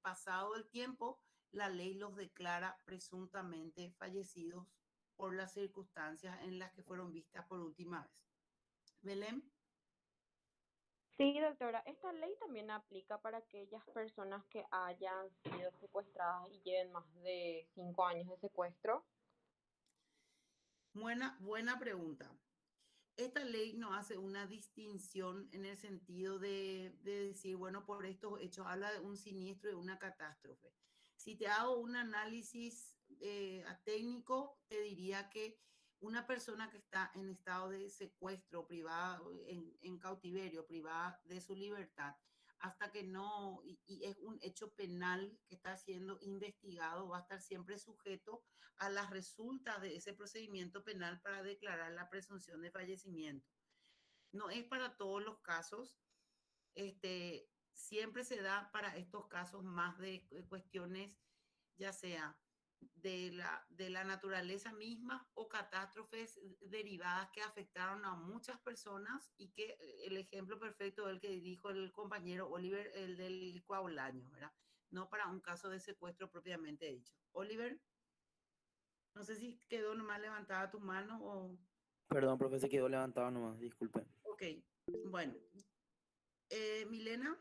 pasado el tiempo, la ley los declara presuntamente fallecidos por las circunstancias en las que fueron vistas por última vez. Belén. Sí, doctora, esta ley también aplica para aquellas personas que hayan sido secuestradas y lleven más de 5 años de secuestro. Buena pregunta. Esta ley no hace una distinción en el sentido de decir, bueno, por estos hechos habla de un siniestro, de una catástrofe. Si te hago un análisis técnico, te diría que una persona que está en estado de secuestro, privada, en cautiverio, privada de su libertad, hasta que no, y es un hecho penal que está siendo investigado, va a estar siempre sujeto a las resultas de ese procedimiento penal para declarar la presunción de fallecimiento. No es para todos los casos, siempre se da para estos casos más de cuestiones, ya sea de la naturaleza misma o catástrofes derivadas que afectaron a muchas personas y que el ejemplo perfecto es el que dijo el compañero Oliver, el del Coaulaño, ¿verdad? No para un caso de secuestro propiamente dicho. Oliver. No sé si quedó nomás levantada tu mano o... Perdón, profe, se quedó levantado nomás, disculpe. Ok, bueno. Milena,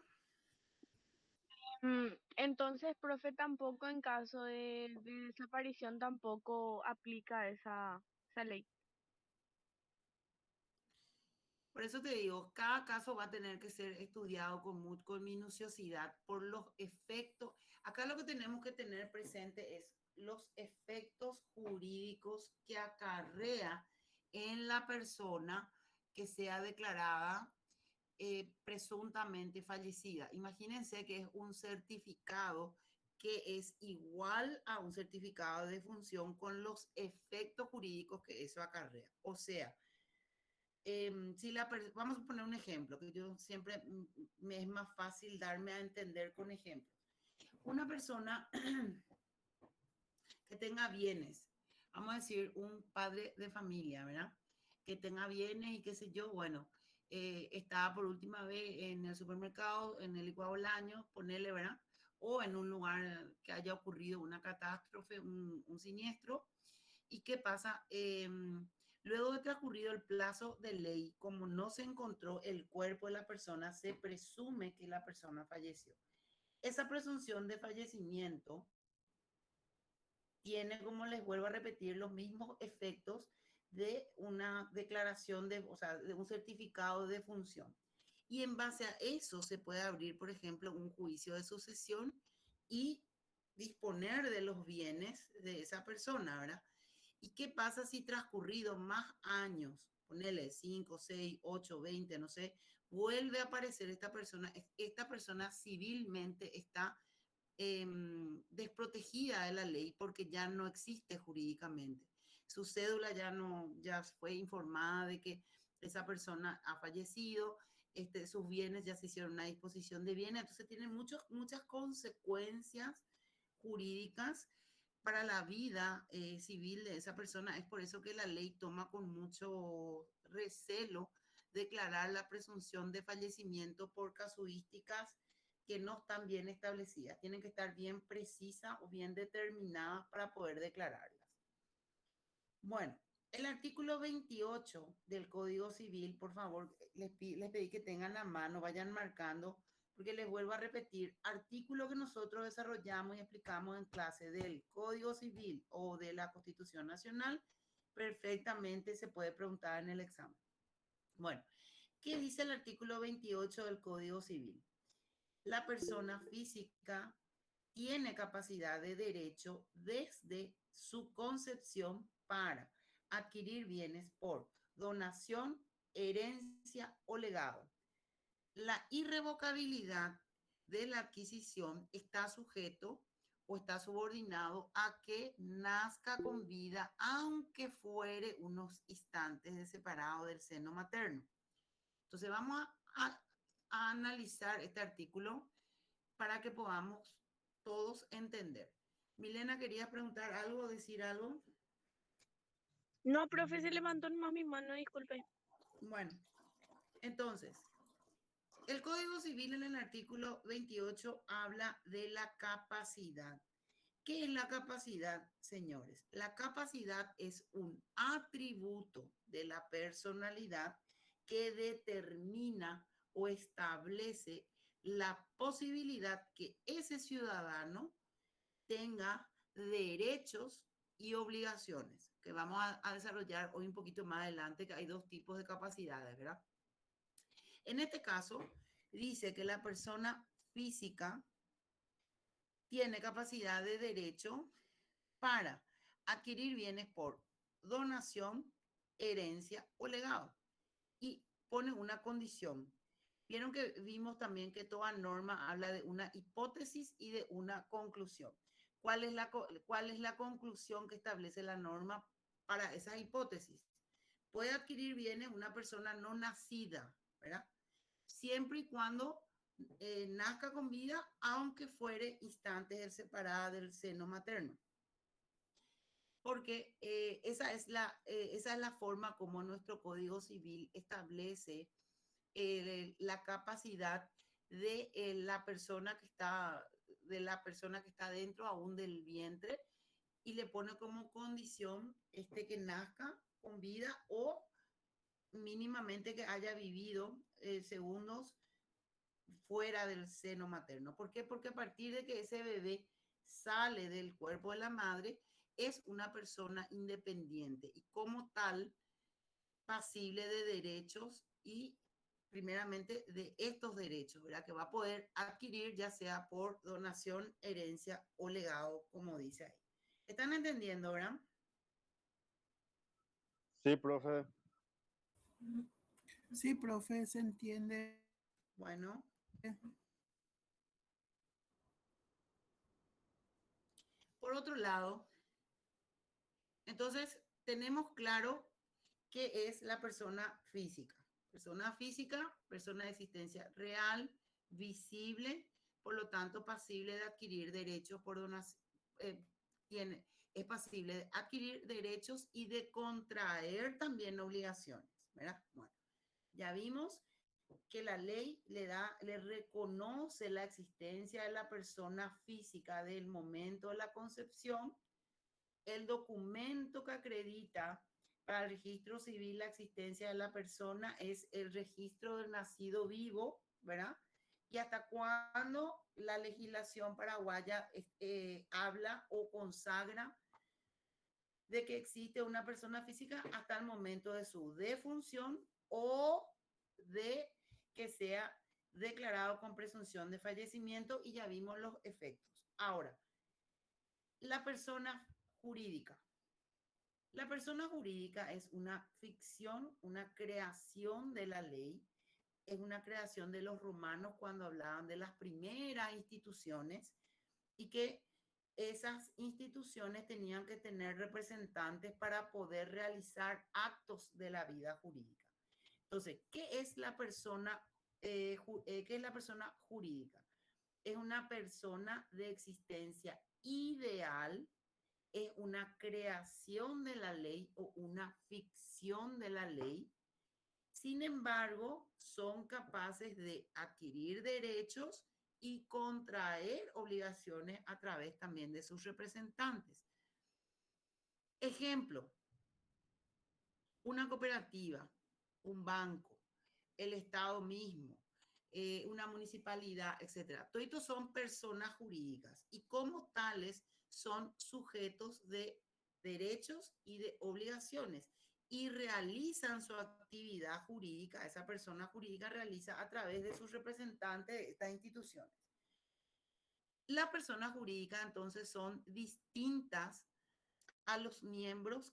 Entonces, profe, tampoco en caso de desaparición tampoco aplica esa ley. por eso te digo, cada caso va a tener que ser estudiado con minuciosidad por los efectos. Acá lo que tenemos que tener presente es los efectos jurídicos que acarrea en la persona que sea declarada presuntamente fallecida. Imagínense que es un certificado que es igual a un certificado de defunción con los efectos jurídicos que eso acarrea. O sea, si vamos a poner un ejemplo, que yo siempre me es más fácil darme a entender con ejemplos. Una persona que tenga bienes, vamos a decir un padre de familia, ¿verdad? Que tenga bienes y qué sé yo, bueno, estaba por última vez en el supermercado, en el licuado del año, ponerle, ¿verdad? O en un lugar que haya ocurrido una catástrofe, un siniestro. ¿Y qué pasa? Luego de transcurrido el plazo de ley, como no se encontró el cuerpo de la persona, se presume que la persona falleció. Esa presunción de fallecimiento tiene, como les vuelvo a repetir, los mismos efectos de una declaración de, o sea, de un certificado de función. Y en base a eso se puede abrir, por ejemplo, un juicio de sucesión y disponer de los bienes de esa persona, ¿verdad? ¿Y qué pasa si transcurrido más años, ponele 5, 6, 8, 20, no sé, vuelve a aparecer esta persona civilmente está desprotegida de la ley porque ya no existe jurídicamente. Su cédula ya no, ya fue informada de que esa persona ha fallecido, sus bienes ya se hicieron una disposición de bienes, entonces tiene muchas consecuencias jurídicas para la vida civil de esa persona. Es por eso que la ley toma con mucho recelo declarar la presunción de fallecimiento por casuísticas que no están bien establecidas. Tienen que estar bien precisas o bien determinadas para poder declararlas. Bueno, el artículo 28 del Código Civil, por favor, les pedí que tengan la mano, vayan marcando, porque les vuelvo a repetir, artículo que nosotros desarrollamos y explicamos en clase del Código Civil o de la Constitución Nacional, perfectamente se puede preguntar en el examen. Bueno, ¿qué dice el artículo 28 del Código Civil? La persona física tiene capacidad de derecho desde su concepción para adquirir bienes por donación, herencia o legado. La irrevocabilidad de la adquisición está sujeto o está subordinado a que nazca con vida, aunque fuere unos instantes de separado del seno materno. Entonces vamos a analizar este artículo para que podamos todos entender. Milena, ¿querías preguntar algo o decir algo? No, profe, se levantó nomás mi mano, disculpe. Bueno, entonces, El Código Civil en el artículo 28 habla de la capacidad. ¿Qué es la capacidad, señores? La capacidad es un atributo de la personalidad que determina o establece la posibilidad que ese ciudadano tenga derechos y obligaciones, que vamos a desarrollar hoy un poquito más adelante, que hay dos tipos de capacidades, ¿verdad? En este caso, dice que la persona física tiene capacidad de derecho para adquirir bienes por donación, herencia o legado. Y pone una condición. Vieron que vimos también que toda norma habla de una hipótesis y de una conclusión. ¿Cuál es la conclusión que establece la norma para esas hipótesis? Puede adquirir bienes una persona no nacida, ¿verdad? Siempre y cuando nazca con vida, aunque fuere instantes separada del seno materno. Porque esa es la forma como nuestro Código Civil establece la capacidad de la persona que está dentro aún del vientre, y le pone como condición que nazca con vida o mínimamente que haya vivido segundos fuera del seno materno. ¿Por qué? Porque a partir de que ese bebé sale del cuerpo de la madre, es una persona independiente y como tal pasible de derechos y primeramente de estos derechos, ¿verdad? Que va a poder adquirir ya sea por donación, herencia o legado, como dice ahí. ¿Están entendiendo, verdad? Sí, profe. Sí, profe, se entiende. Bueno. Por otro lado, entonces tenemos claro qué es la persona física. Persona física, persona de existencia real, visible, por lo tanto pasible de adquirir derechos por donación. Es pasible de adquirir derechos y de contraer también obligaciones, ¿verdad? Bueno, ya vimos que la ley le reconoce la existencia de la persona física del momento de la concepción. El documento que acredita para el registro civil la existencia de la persona es el registro del nacido vivo, ¿verdad? Y hasta cuándo la legislación paraguaya habla o consagra de que existe una persona física hasta el momento de su defunción o de que sea declarado con presunción de fallecimiento, y ya vimos los efectos. Ahora, la persona jurídica. La persona jurídica es una ficción, una creación de la ley, es una creación de los romanos cuando hablaban de las primeras instituciones, y que esas instituciones tenían que tener representantes para poder realizar actos de la vida jurídica. Entonces, ¿qué es la persona, qué es la persona jurídica? Es una persona de existencia ideal, es una creación de la ley o una ficción de la ley. Sin embargo, son capaces de adquirir derechos y contraer obligaciones a través también de sus representantes. Ejemplo, una cooperativa, un banco, el Estado mismo, una municipalidad, etcétera. Todos estos son personas jurídicas y como tales son sujetos de derechos y de obligaciones, y realizan su actividad jurídica, esa persona jurídica realiza a través de sus representantes de estas instituciones. Las personas jurídicas entonces son distintas a los miembros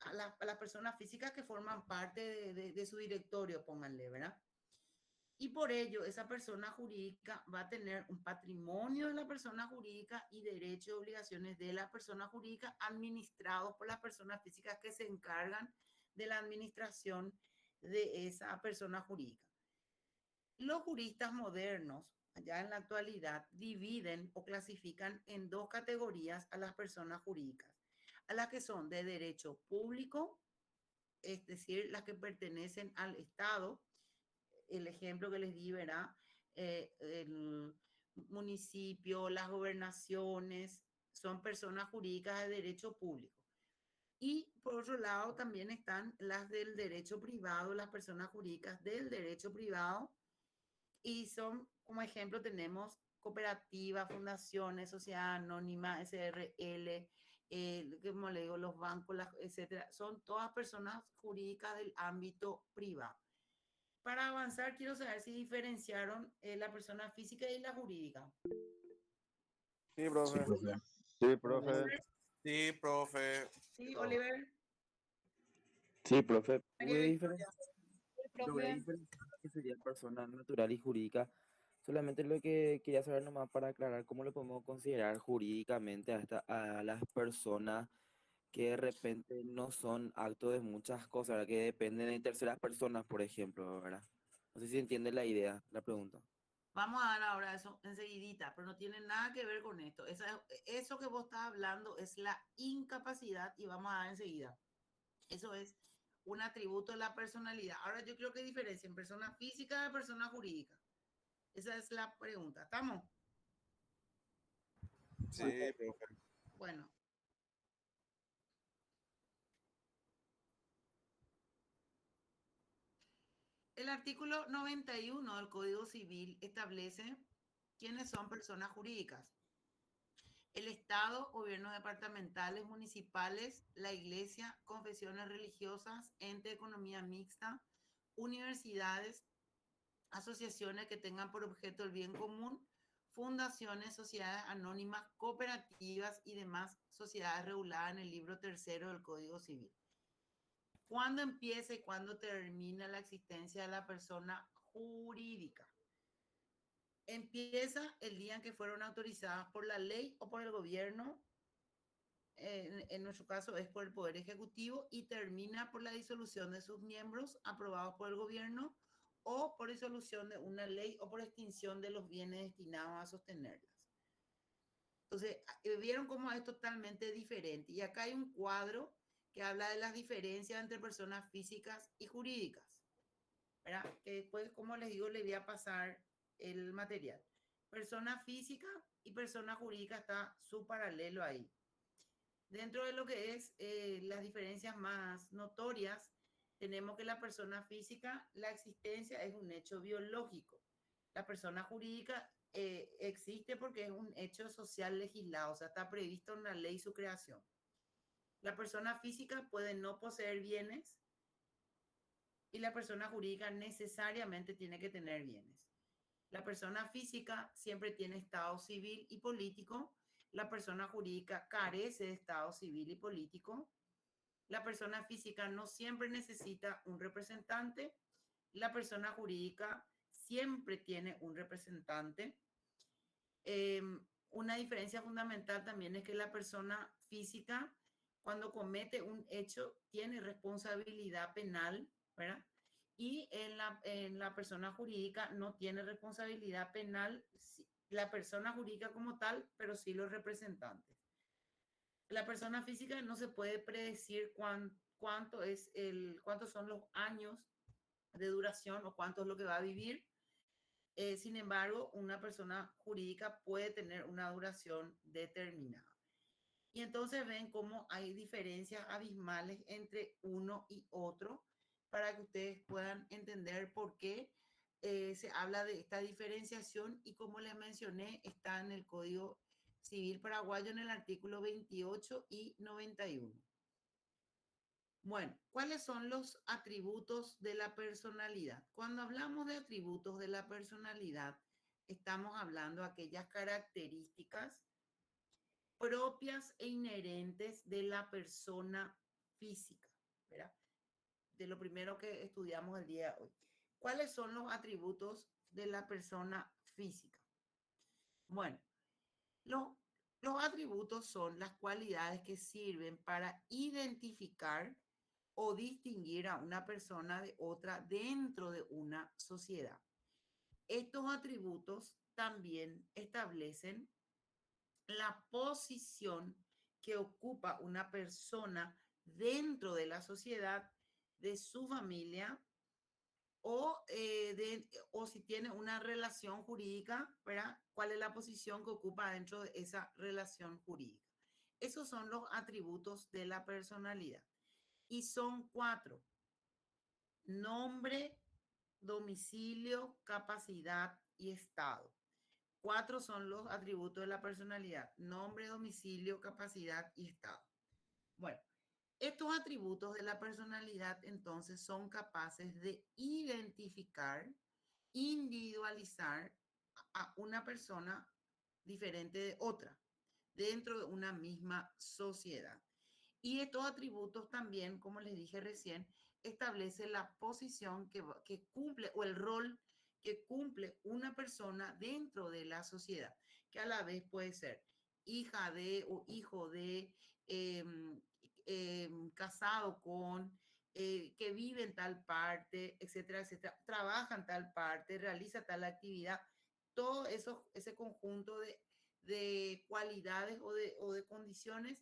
a las personas físicas que forman parte de su directorio, pónganle, ¿verdad? Y por ello, esa persona jurídica va a tener un patrimonio de la persona jurídica y derechos y obligaciones de la persona jurídica administrados por las personas físicas que se encargan de la administración de esa persona jurídica. Los juristas modernos, allá en la actualidad, dividen o clasifican en dos categorías a las personas jurídicas, a las que son de derecho público, es decir, las que pertenecen al Estado, el ejemplo que les di, ¿verdad? El municipio, las gobernaciones, son personas jurídicas de derecho público. Y por otro lado también están las del derecho privado, las personas jurídicas del derecho privado. Y son, como ejemplo, tenemos cooperativas, fundaciones, sociedad anónima, SRL, como le digo, los bancos, etcétera. Son todas personas jurídicas del ámbito privado. Para avanzar, quiero saber si diferenciaron la persona física y la jurídica. Sí, profe. Sí, profe. Oliver, Sí, profe. sí, Oliver. Sí, profe. Voy a diferenciar Profe, que sería persona natural y jurídica. Solamente lo que quería saber nomás para aclarar cómo le podemos considerar jurídicamente a las personas que de repente no son actos de muchas cosas, ¿verdad? Que dependen de terceras personas, por ejemplo, ¿verdad? No sé si entiende la idea, la pregunta. Vamos a dar ahora eso enseguidita, pero no tiene nada que ver con esto. Eso que vos estás hablando es la incapacidad y vamos a dar enseguida. Eso es un atributo de la personalidad. Ahora yo creo que diferencia en persona física de persona jurídica. Esa es la pregunta. ¿Estamos? Sí, profe. Bueno. El artículo 91 del Código Civil establece quiénes son personas jurídicas. El Estado, gobiernos departamentales, municipales, la Iglesia, confesiones religiosas, ente de economía mixta, universidades, asociaciones que tengan por objeto el bien común, fundaciones, sociedades anónimas, cooperativas y demás sociedades reguladas en el libro tercero del Código Civil. ¿Cuándo empieza y cuándo termina la existencia de la persona jurídica? Empieza el día en que fueron autorizadas por la ley o por el gobierno, en nuestro caso es por el Poder Ejecutivo, y termina por la disolución de sus miembros aprobados por el gobierno o por disolución de una ley o por extinción de los bienes destinados a sostenerlas. Entonces, vieron cómo es totalmente diferente. Y acá hay un cuadro que habla de las diferencias entre personas físicas y jurídicas, ¿verdad? Que después, como les digo, les voy a pasar el material. Persona física y persona jurídica está su paralelo ahí. Dentro de lo que es las diferencias más notorias, tenemos que la persona física, la existencia es un hecho biológico. La persona jurídica existe porque es un hecho social legislado, o sea, está previsto en la ley su creación. La persona física puede no poseer bienes y la persona jurídica necesariamente tiene que tener bienes. La persona física siempre tiene estado civil y político. La persona jurídica carece de estado civil y político. La persona física no siempre necesita un representante. La persona jurídica siempre tiene un representante. Una diferencia fundamental también es que la persona física, cuando comete un hecho, tiene responsabilidad penal, ¿verdad? Y en la persona jurídica no tiene responsabilidad penal la persona jurídica como tal, pero sí los representantes. La persona física no se puede predecir cuántos son los años de duración o cuánto es lo que va a vivir. Sin embargo, una persona jurídica puede tener una duración determinada. Y entonces ven cómo hay diferencias abismales entre uno y otro para que ustedes puedan entender por qué se habla de esta diferenciación y como les mencioné, está en el Código Civil paraguayo en el artículo 28 y 91. Bueno, ¿cuáles son los atributos de la personalidad? Cuando hablamos de atributos de la personalidad, estamos hablando de aquellas características propias e inherentes de la persona física, ¿verdad? De lo primero que estudiamos el día de hoy. ¿Cuáles son los atributos de la persona física? Bueno, los atributos son las cualidades que sirven para identificar o distinguir a una persona de otra dentro de una sociedad. Estos atributos también establecen la posición que ocupa una persona dentro de la sociedad, de su familia o si tiene una relación jurídica, ¿verdad? ¿Cuál es la posición que ocupa dentro de esa relación jurídica? Esos son los atributos de la personalidad. Y son 4: nombre, domicilio, capacidad y estado. 4 son los atributos de la personalidad: nombre, domicilio, capacidad y estado. Bueno, estos atributos de la personalidad entonces son capaces de identificar, individualizar a una persona diferente de otra dentro de una misma sociedad. Y estos atributos también, como les dije recién, establece la posición que cumple o el rol que cumple una persona dentro de la sociedad, que a la vez puede ser hija de o hijo de, eh, casado con, que vive en tal parte, etcétera, etcétera, trabaja en tal parte, realiza tal actividad. Todo eso, ese conjunto de cualidades o de condiciones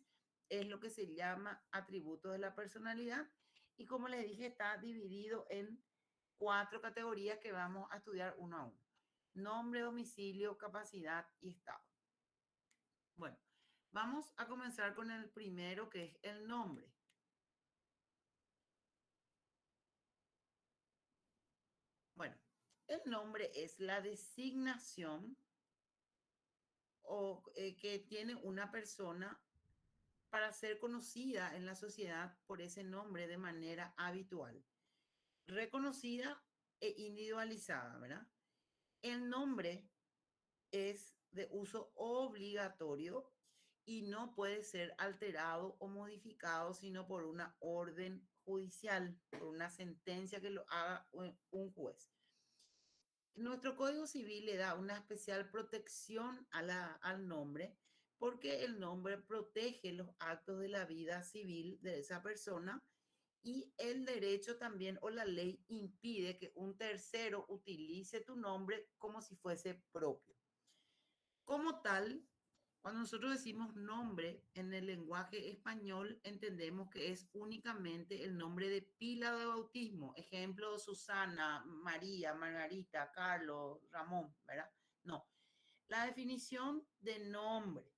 es lo que se llama atributos de la personalidad. Y como les dije, está dividido en 4 categorías que vamos a estudiar uno a uno: nombre, domicilio, capacidad y estado. Bueno, vamos a comenzar con el primero, que es el nombre. Bueno, el nombre es la designación que tiene una persona para ser conocida en la sociedad por ese nombre de manera habitual, reconocida e individualizada, ¿verdad? El nombre es de uso obligatorio y no puede ser alterado o modificado sino por una orden judicial, por una sentencia que lo haga un juez. Nuestro Código Civil le da una especial protección al nombre, porque el nombre protege los actos de la vida civil de esa persona, y el derecho también o la ley impide que un tercero utilice tu nombre como si fuese propio. Como tal, cuando nosotros decimos nombre en el lenguaje español, entendemos que es únicamente el nombre de pila de bautismo. Ejemplo: Susana, María, Margarita, Carlos, Ramón, ¿verdad? No. La definición de nombre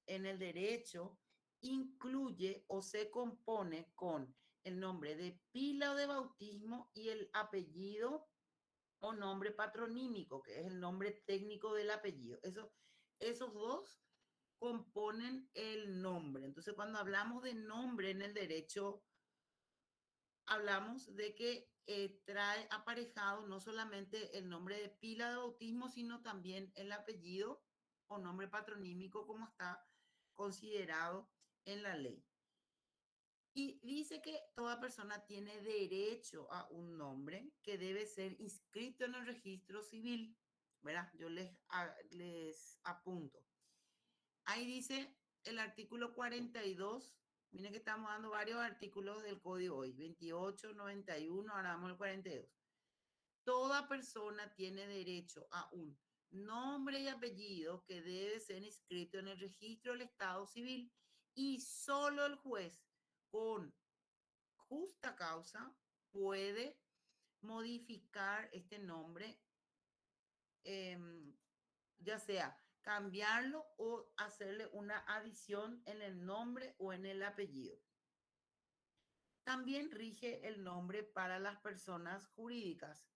en el derecho incluye o se compone con el nombre de pila de bautismo y el apellido o nombre patronímico, que es el nombre técnico del apellido. Esos dos componen el nombre. Entonces, cuando hablamos de nombre en el derecho, hablamos de que trae aparejado no solamente el nombre de pila de bautismo, sino también el apellido o nombre patronímico, como está considerado en la ley. Y dice que toda persona tiene derecho a un nombre que debe ser inscrito en el registro civil, ¿verdad? Yo les apunto. Ahí dice el artículo 42. Miren que estamos dando varios artículos del código hoy: 28, 91, ahora vamos al 42. Toda persona tiene derecho a un nombre y apellido que debe ser inscrito en el registro del Estado civil, y solo el juez, con justa causa, puede modificar este nombre, ya sea cambiarlo o hacerle una adición en el nombre o en el apellido. También rige el nombre para las personas jurídicas,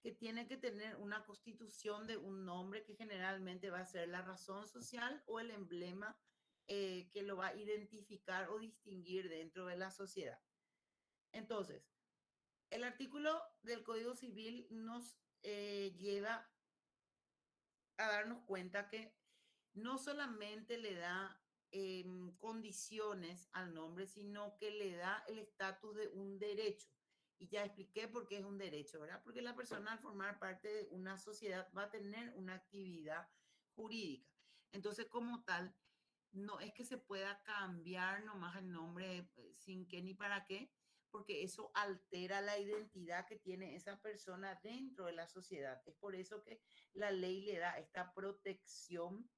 que tiene que tener una constitución de un nombre que generalmente va a ser la razón social o el emblema que lo va a identificar o distinguir dentro de la sociedad. Entonces, el artículo del Código Civil nos lleva a darnos cuenta que no solamente le da condiciones al nombre, sino que le da el estatus de un derecho. Y ya expliqué por qué es un derecho, ¿verdad? Porque la persona, al formar parte de una sociedad, va a tener una actividad jurídica. Entonces, como tal, no es que se pueda cambiar nomás el nombre sin qué ni para qué, porque eso altera la identidad que tiene esa persona dentro de la sociedad. Es por eso que la ley le da esta protección,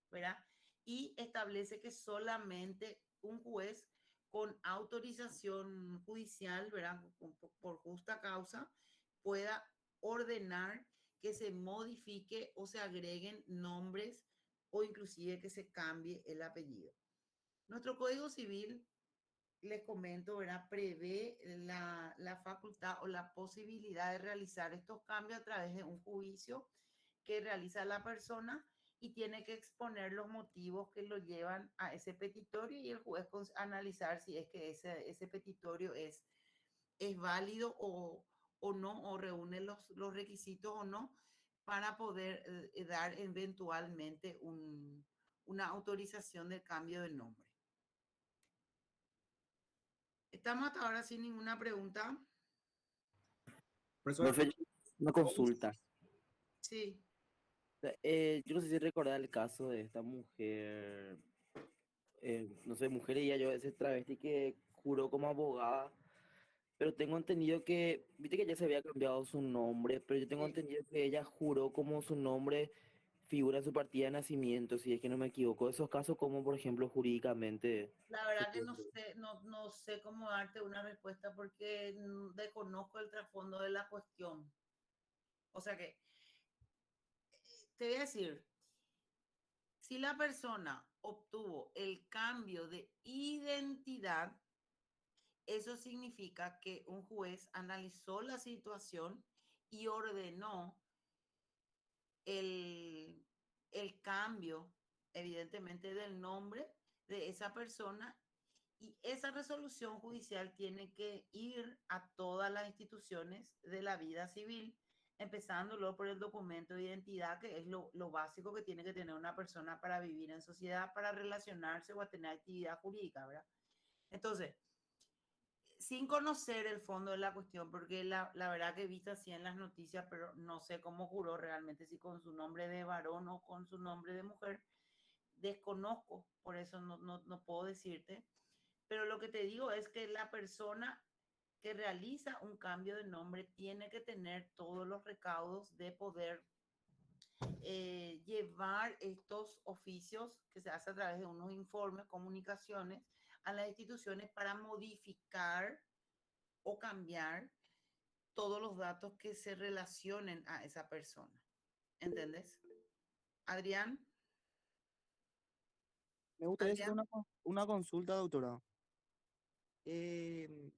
¿verdad? Y establece que solamente un juez con autorización judicial, ¿verdad? Por justa causa, pueda ordenar que se modifique o se agreguen nombres o inclusive que se cambie el apellido. Nuestro Código Civil, les comento, ¿verdad? Prevé la facultad o la posibilidad de realizar estos cambios a través de un juicio que realiza la persona y tiene que exponer los motivos que lo llevan a ese petitorio y el juez analizar si es que ese petitorio es válido o no, o reúne los requisitos o no, para poder dar eventualmente una autorización del cambio de nombre. Estamos hasta ahora sin ninguna pregunta. Profe, una consulta. Sí, Yo no sé si recordar el caso de esta mujer, no sé, mujer y yo, ese travesti que juró como abogada, pero tengo entendido que, viste que ya se había cambiado su nombre, pero yo tengo sí. entendido que ella juró como su nombre figura en su partida de nacimiento, si es que no me equivoco. Esos casos, como por ejemplo jurídicamente La se verdad que puede- no sé cómo darte una respuesta porque desconozco el trasfondo de la cuestión. O sea que, te voy a decir, si la persona obtuvo el cambio de identidad, eso significa que un juez analizó la situación y ordenó el, el cambio, evidentemente, del nombre de esa persona, y esa resolución judicial tiene que ir a todas las instituciones de la vida civil, empezándolo por el documento de identidad, que es lo básico que tiene que tener una persona para vivir en sociedad, para relacionarse o a tener actividad jurídica, ¿verdad? Entonces, sin conocer el fondo de la cuestión, porque la verdad que he visto así en las noticias, pero no sé cómo juró realmente, si con su nombre de varón o con su nombre de mujer, desconozco, por eso no puedo decirte, pero lo que te digo es que la persona que realiza un cambio de nombre tiene que tener todos los recaudos de poder llevar estos oficios que se hace a través de unos informes, comunicaciones a las instituciones para modificar o cambiar todos los datos que se relacionen a esa persona. ¿Entendés? Adrián. Me gustaría hacer Adrián. una consulta, doctora.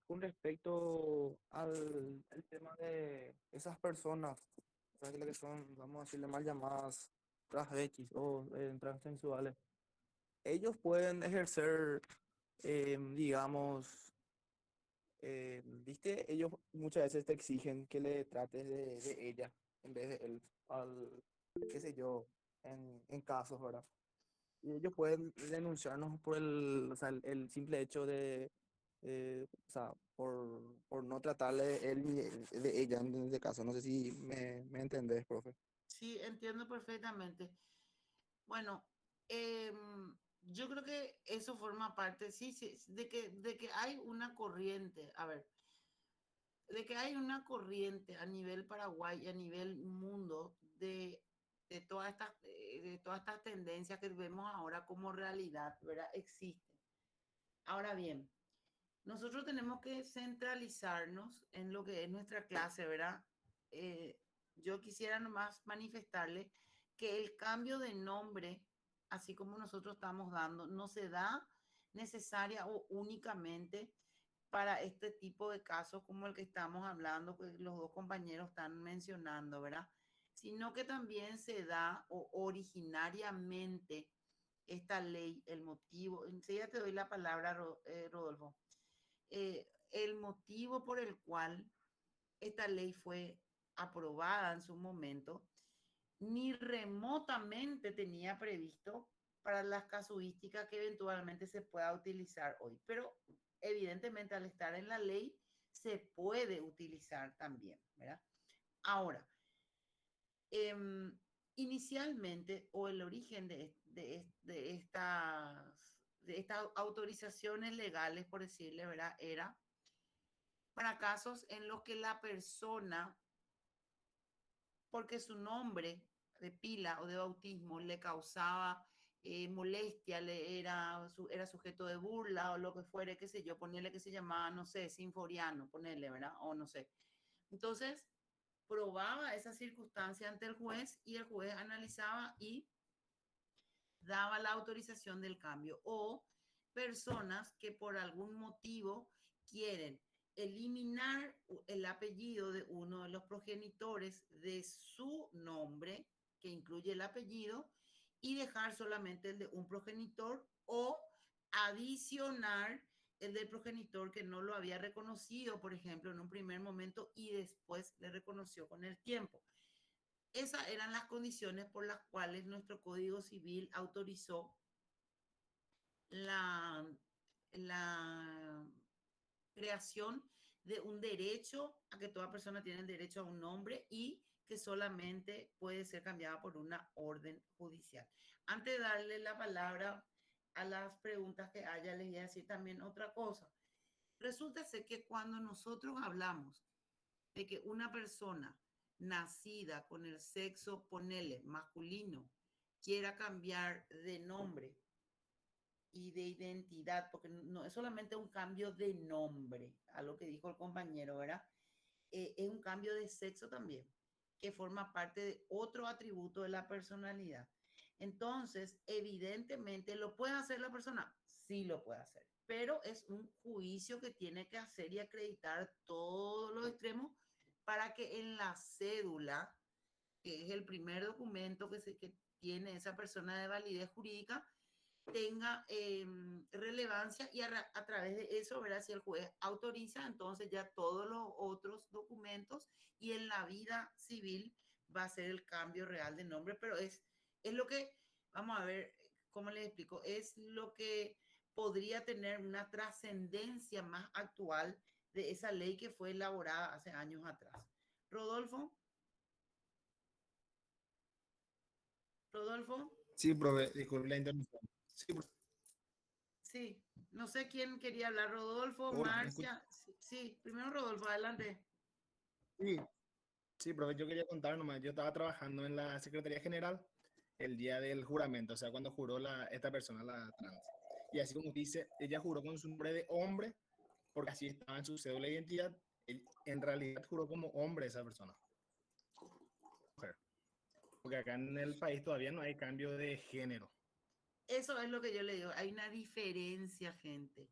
Con respecto al tema de esas personas, o sea, que son, vamos a decirle, mal llamadas transvestis o transexuales, ellos pueden ejercer, digamos, viste, ellos muchas veces te exigen que le trates de ella en vez de él, qué sé yo, en casos, ¿verdad? Y ellos pueden denunciarnos por o sea, el simple hecho o sea, por no tratarle de él ni de ella en este caso. No sé si me entendés, profe. Sí, entiendo perfectamente. Bueno, yo creo que eso forma parte, sí, sí, de que hay una corriente, a ver, de que hay una corriente a nivel Paraguay y a nivel mundo de todas estas tendencias que vemos ahora como realidad, ¿verdad? Existen. Ahora bien, nosotros tenemos que centralizarnos en lo que es nuestra clase, ¿verdad? Yo quisiera nomás manifestarle que el cambio de nombre, así como nosotros estamos dando, no se da necesaria o únicamente para este tipo de casos como el que estamos hablando, que los dos compañeros están mencionando, ¿verdad? Sino que también se da o originariamente esta ley, el motivo, enseguida te doy la palabra, Rodolfo, el motivo por el cual esta ley fue aprobada en su momento, ni remotamente tenía previsto para las casuísticas que eventualmente se pueda utilizar hoy. Pero evidentemente al estar en la ley se puede utilizar también, ¿verdad? Ahora, inicialmente, o el origen de estas autorizaciones legales, por decirle, ¿verdad? Era para casos en los que la persona, porque su nombre de pila o de bautismo le causaba molestia, era sujeto de burla o lo que fuere, qué sé yo, ponerle que se llamaba, no sé, Sinforiano, ponerle, ¿verdad? O no sé. Entonces, probaba esa circunstancia ante el juez y el juez analizaba y daba la autorización del cambio. O personas que por algún motivo quieren eliminar el apellido de uno de los progenitores de su nombre, que incluye el apellido, y dejar solamente el de un progenitor o adicionar el del progenitor que no lo había reconocido, por ejemplo, en un primer momento y después le reconoció con el tiempo. Esas eran las condiciones por las cuales nuestro Código Civil autorizó la, la creación de un derecho a que toda persona tiene el derecho a un nombre y que solamente puede ser cambiada por una orden judicial. Antes de darle la palabra a las preguntas que haya, les voy a decir también otra cosa. Resulta ser que cuando nosotros hablamos de que una persona nacida con el sexo, ponele, masculino, quiera cambiar de nombre y de identidad, porque no es solamente un cambio de nombre, a lo que dijo el compañero, ¿verdad? Es un cambio de sexo también, que forma parte de otro atributo de la personalidad. Entonces, evidentemente, ¿lo puede hacer la persona? Sí lo puede hacer, pero es un juicio que tiene que hacer y acreditar todos los extremos para que en la cédula, que es el primer documento que tiene esa persona de validez jurídica, tenga relevancia y a través de eso, verá si el juez autoriza, entonces ya todos los otros documentos y en la vida civil va a ser el cambio real de nombre, pero es lo que, vamos a ver, ¿cómo les explico? Es lo que podría tener una trascendencia más actual de esa ley que fue elaborada hace años atrás. Rodolfo. Rodolfo. Sí, profe, disculpe la interrupción. Sí, Sí, no sé quién quería hablar, Rodolfo, hola, ¿me escucha? Marcia. Sí, primero Rodolfo, adelante. Sí, sí, profe, yo quería contar nomás, yo estaba trabajando en la Secretaría General el día del juramento, o sea, cuando juró esta persona, la trans. Y así como dice, ella juró con su nombre de hombre, porque así estaba en su cédula de identidad, en realidad juró como hombre esa persona, mujer, porque acá en el país todavía no hay cambio de género. Eso es lo que yo le digo, hay una diferencia, gente.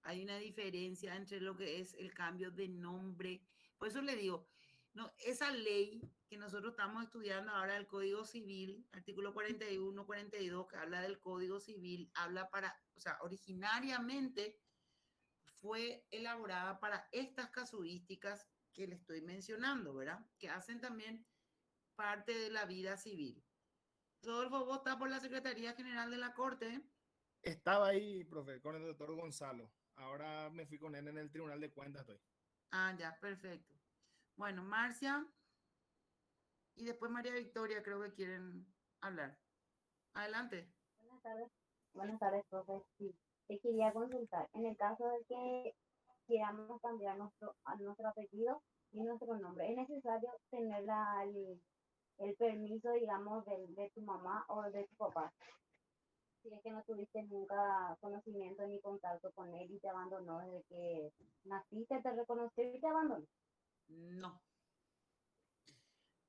Hay una diferencia entre lo que es el cambio de nombre. Por eso le digo, no, esa ley que nosotros estamos estudiando ahora del Código Civil, artículo 41, 42, que habla del Código Civil, habla para, o sea, originariamente fue elaborada para estas casuísticas que le estoy mencionando, ¿verdad? Que hacen también parte de la vida civil. Rodolfo, vos estás por la Secretaría General de la Corte. Estaba ahí, profe, con el doctor Gonzalo. Ahora me fui con él en el Tribunal de Cuentas, estoy. Ah, ya, perfecto. Bueno, Marcia y después María Victoria creo que quieren hablar. Adelante. Buenas tardes, profe. Sí, te quería consultar. En el caso de que queramos cambiar nuestro apellido y nuestro nombre, ¿es necesario tener el permiso, digamos, de tu mamá o de tu papá? Si es que no tuviste nunca conocimiento ni contacto con él y te abandonó desde que naciste, te reconoció y te abandonó. No.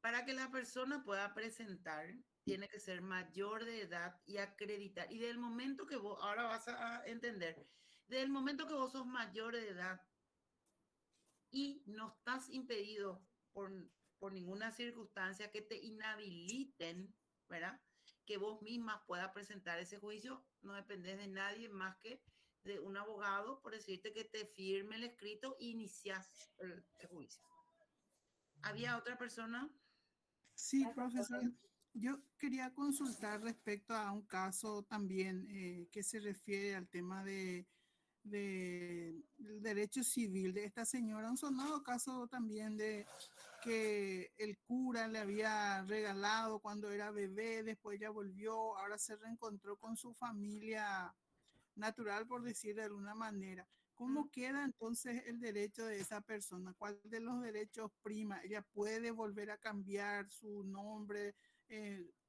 Para que la persona pueda presentar, tiene que ser mayor de edad y acreditar. Y del momento que vos, ahora vas a entender, del momento que vos sos mayor de edad y no estás impedido por ninguna circunstancia que te inhabiliten, ¿verdad? Que vos misma puedas presentar ese juicio, no dependes de nadie más que de un abogado por decirte que te firme el escrito e inicias el juicio. ¿Había otra persona? Sí, profesor. Yo quería consultar respecto a un caso también que se refiere al tema del derecho civil de esta señora. Un sonado caso también de que el cura le había regalado cuando era bebé, después ya volvió, ahora se reencontró con su familia natural, por decir de alguna manera. ¿Cómo queda entonces el derecho de esa persona? ¿Cuál de los derechos prima? ¿Ella puede volver a cambiar su nombre?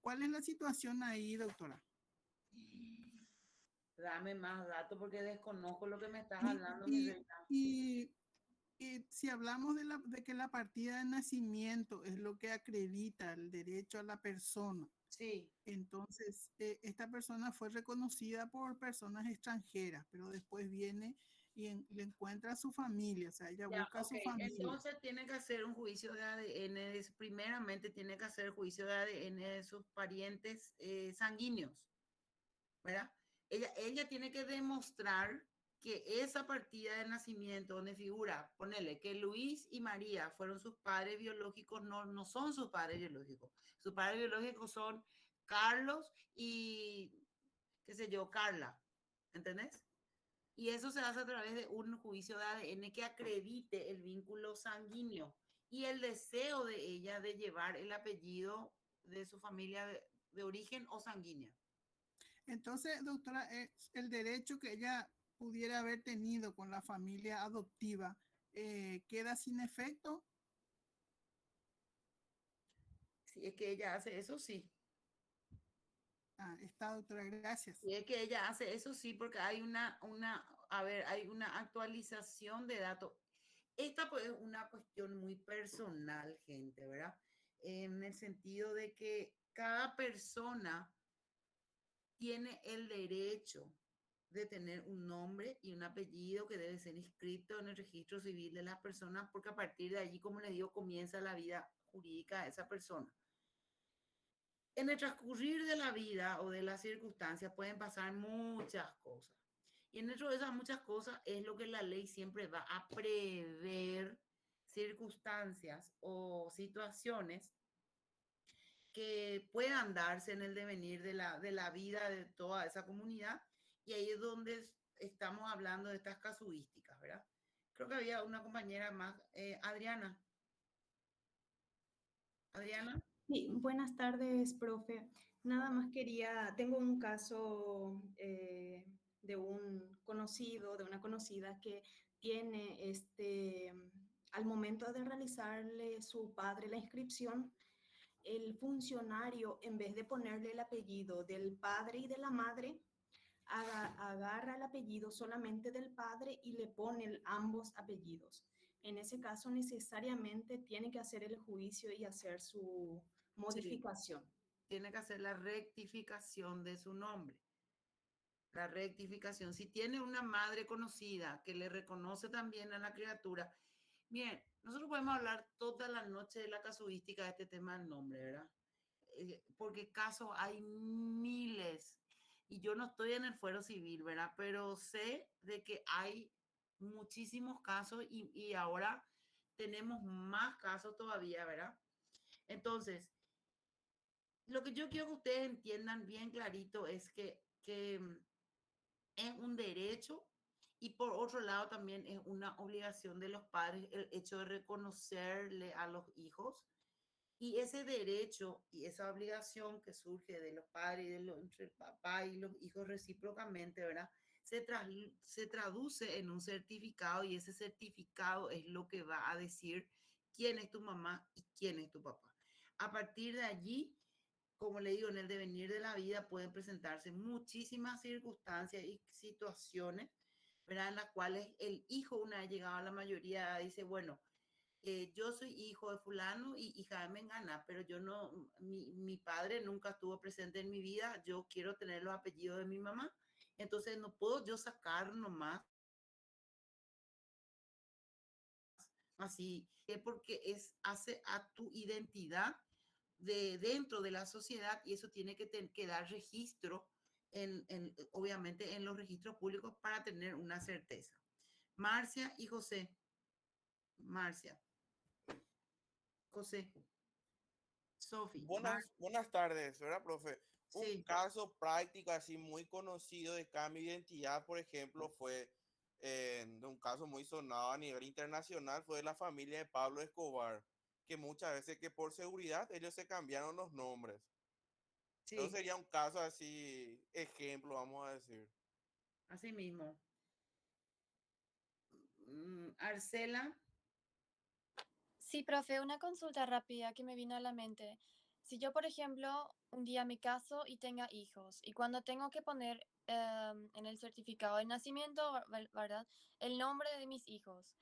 ¿Cuál es la situación ahí, doctora? Dame más datos porque desconozco lo que me estás hablando, mi Y, reina. y Si hablamos de que la partida de nacimiento es lo que acredita el derecho a la persona, Sí, entonces esta persona fue reconocida por personas extranjeras, pero después viene y le encuentra a su familia, o sea, ella ya, busca a ok. su familia. Entonces tiene que hacer un juicio de ADN. Primeramente tiene que hacer el juicio de ADN de sus parientes sanguíneos, ¿verdad? Ella tiene que demostrar que esa partida de nacimiento donde figura, ponele, que Luis y María fueron sus padres biológicos, no son sus padres biológicos. Sus padres biológicos son Carlos y, qué sé yo, Carla, ¿entendés? Y eso se hace a través de un juicio de ADN que acredite el vínculo sanguíneo y el deseo de ella de llevar el apellido de su familia de origen o sanguínea. Entonces, doctora, el derecho que ella pudiera haber tenido con la familia adoptiva queda sin efecto. Si es que ella hace eso, sí. Está, doctora, gracias. Si es que ella hace eso, sí, porque hay hay una actualización de datos. Esta pues, es una cuestión muy personal, gente, ¿verdad? En el sentido de que cada persona tiene el derecho de tener un nombre y un apellido que debe ser inscrito en el registro civil de las personas, porque a partir de allí, como les digo, comienza la vida jurídica de esa persona. En el transcurrir de la vida o de las circunstancias pueden pasar muchas cosas. Y dentro de esas muchas cosas es lo que la ley siempre va a prever circunstancias o situaciones que puedan darse en el devenir de la vida de toda esa comunidad. Y ahí es donde estamos hablando de estas casuísticas, ¿verdad? Creo que había una compañera más, Adriana. Adriana. Sí, buenas tardes, profe. Nada más tengo un caso de un conocido, de una conocida que tiene al momento de realizarle su padre la inscripción, el funcionario, en vez de ponerle el apellido del padre y de la madre, agarra el apellido solamente del padre y le pone ambos apellidos. En ese caso, necesariamente tiene que hacer el juicio y hacer su modificación. Sí, tiene que hacer la rectificación de su nombre. La rectificación. Si tiene una madre conocida que le reconoce también a la criatura. Bien, nosotros podemos hablar toda la noche de la casuística de este tema del nombre, ¿verdad? Porque casos hay miles. Y yo no estoy en el fuero civil, ¿verdad? Pero sé de que hay muchísimos casos y ahora tenemos más casos todavía, ¿verdad? Entonces, lo que yo quiero que ustedes entiendan bien clarito es que es un derecho y por otro lado también es una obligación de los padres el hecho de reconocerle a los hijos y ese derecho y esa obligación que surge de los padres y entre el papá y los hijos recíprocamente, ¿verdad? Se traduce en un certificado y ese certificado es lo que va a decir quién es tu mamá y quién es tu papá. A partir de allí, como le digo, en el devenir de la vida pueden presentarse muchísimas circunstancias y situaciones, ¿verdad? En las cuales el hijo, una vez llegado a la mayoría, dice, bueno, yo soy hijo de fulano y hija de Mengana, pero yo no, mi padre nunca estuvo presente en mi vida, yo quiero tener los apellidos de mi mamá, entonces no puedo yo sacar nomás así, porque hace a tu identidad dentro de la sociedad y eso tiene que dar registro, obviamente en los registros públicos para tener una certeza. Marcia y José. Marcia. José. Sofi. Buenas tardes, ¿verdad, profe? Un Sí. caso práctico así muy conocido de cambio de identidad, por ejemplo, fue un caso muy sonado a nivel internacional, fue de la familia de Pablo Escobar, que muchas veces que por seguridad ellos se cambiaron los nombres. Sí. Entonces sería un caso así, ejemplo, vamos a decir. Así mismo. Arcela. Sí, profe, una consulta rápida que me vino a la mente. Si yo, por ejemplo, un día me caso y tenga hijos, y cuando tengo que poner en el certificado de nacimiento, ¿verdad? El nombre de mis hijos,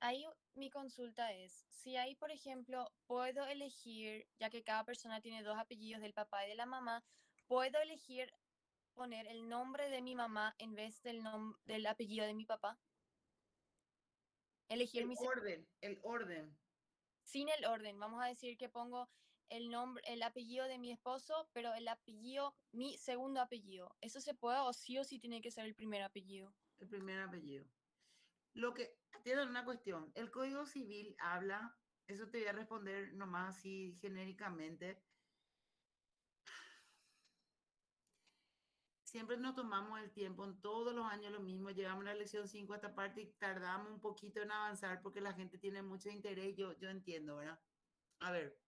ahí mi consulta es, si ahí, por ejemplo, puedo elegir, ya que cada persona tiene dos apellidos del papá y de la mamá, puedo elegir poner el nombre de mi mamá en vez del apellido de mi papá. Elegir El orden. sin el orden. Vamos a decir que pongo el nombre, el apellido de mi esposo, pero el apellido, mi segundo apellido. ¿Eso se puede o sí tiene que ser el primer apellido? El primer apellido. Lo que tiene una cuestión, el Código Civil habla, eso te voy a responder nomás así genéricamente. Siempre nos tomamos el tiempo, en todos los años lo mismo, llegamos a la lección 5 a esta parte y tardamos un poquito en avanzar porque la gente tiene mucho interés, yo entiendo, ¿verdad? A ver,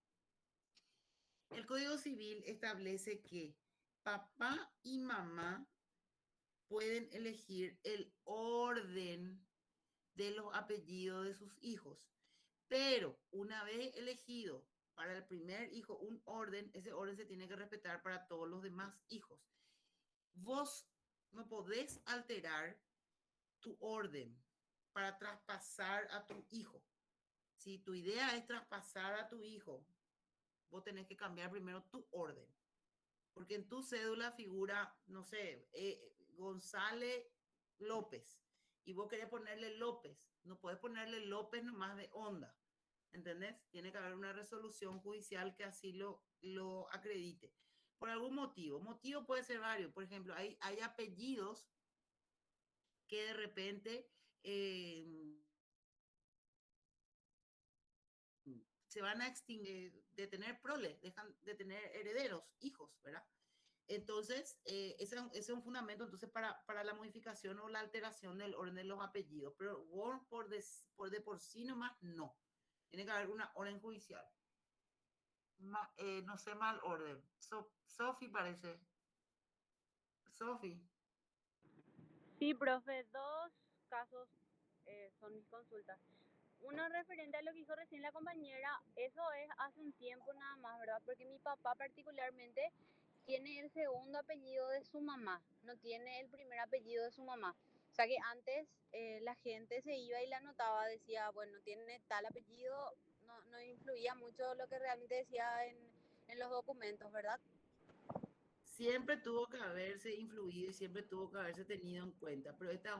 el Código Civil establece que papá y mamá pueden elegir el orden de los apellidos de sus hijos, pero una vez elegido para el primer hijo un orden, ese orden se tiene que respetar para todos los demás hijos. Vos no podés alterar tu orden para traspasar a tu hijo. Si tu idea es traspasar a tu hijo, vos tenés que cambiar primero tu orden. Porque en tu cédula figura, no sé, González López. Y vos querés ponerle López. No podés ponerle López nomás de onda. ¿Entendés? Tiene que haber una resolución judicial que así lo acredite. Por algún motivo. Motivo puede ser varios. Por ejemplo, hay apellidos que de repente se van a extinguir de tener proles, dejan de tener herederos, hijos, ¿verdad? Entonces, ese es un fundamento entonces para la modificación o la alteración del orden de los apellidos. Pero vos por sí nomás, no. Tiene que haber una orden judicial. No sé, mal orden. Sofi parece. Sofi. Sí, profe, dos casos son mis consultas. Uno referente a lo que dijo recién la compañera, eso es hace un tiempo nada más, ¿verdad? Porque mi papá particularmente tiene el segundo apellido de su mamá, no tiene el primer apellido de su mamá. O sea que antes la gente se iba y la anotaba, decía, bueno, tiene tal apellido, no influía mucho lo que realmente decía en los documentos, ¿verdad? Siempre tuvo que haberse influido y siempre tuvo que haberse tenido en cuenta, pero esta es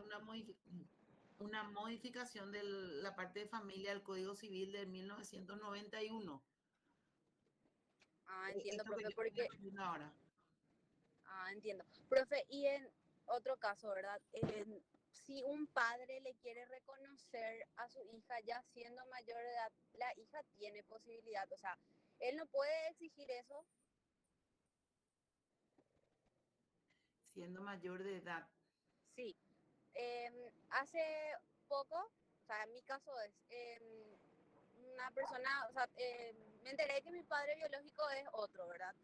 una modificación de la parte de familia del Código Civil de 1991. Ah, entiendo, Esto que profe, yo estoy porque... diciendo ahora. Ah, entiendo. Profe, y en otro caso, ¿verdad? Si un padre le quiere reconocer a su hija ya siendo mayor de edad, la hija tiene posibilidad, o sea, él no puede exigir eso. Siendo mayor de edad. Sí. Hace poco, o sea, en mi caso es una persona, o sea, me enteré que mi padre biológico es otro, ¿verdad?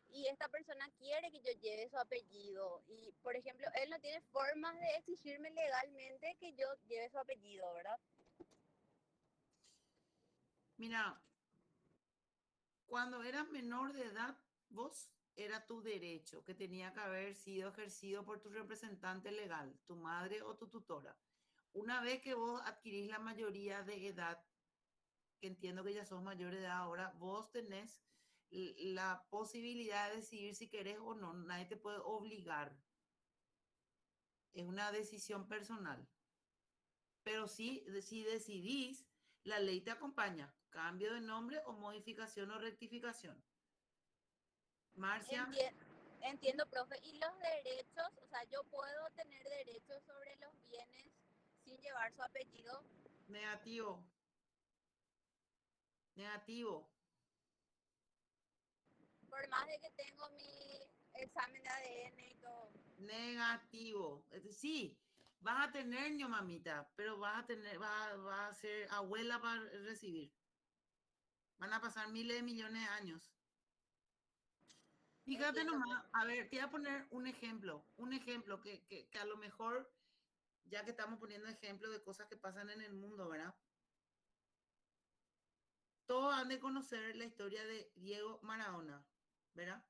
Y esta persona quiere que yo lleve su apellido y, por ejemplo, él no tiene formas de exigirme legalmente que yo lleve su apellido, ¿verdad? Mira, cuando eras menor de edad, vos era tu derecho que tenía que haber sido ejercido por tu representante legal, tu madre o tu tutora. Una vez que vos adquirís la mayoría de edad, que entiendo que ya sos mayor de edad ahora, vos tenés la posibilidad de decidir si querés o no. Nadie te puede obligar. Es una decisión personal. Pero sí, si decidís, la ley te acompaña. Cambio de nombre o modificación o rectificación. Marcia. Entiendo, profe. ¿Y los derechos? O sea, ¿yo puedo tener derechos sobre los bienes sin llevar su apellido? Negativo. Negativo. Por más de que tengo mi examen de ADN y todo. Negativo. Sí, vas a tener ño mamita, pero vas a ser abuela para recibir. Van a pasar miles de millones de años. Fíjate nomás, a ver, te voy a poner un ejemplo que a lo mejor, ya que estamos poniendo ejemplos de cosas que pasan en el mundo, ¿verdad? Todos han de conocer la historia de Diego Maradona, ¿verdad?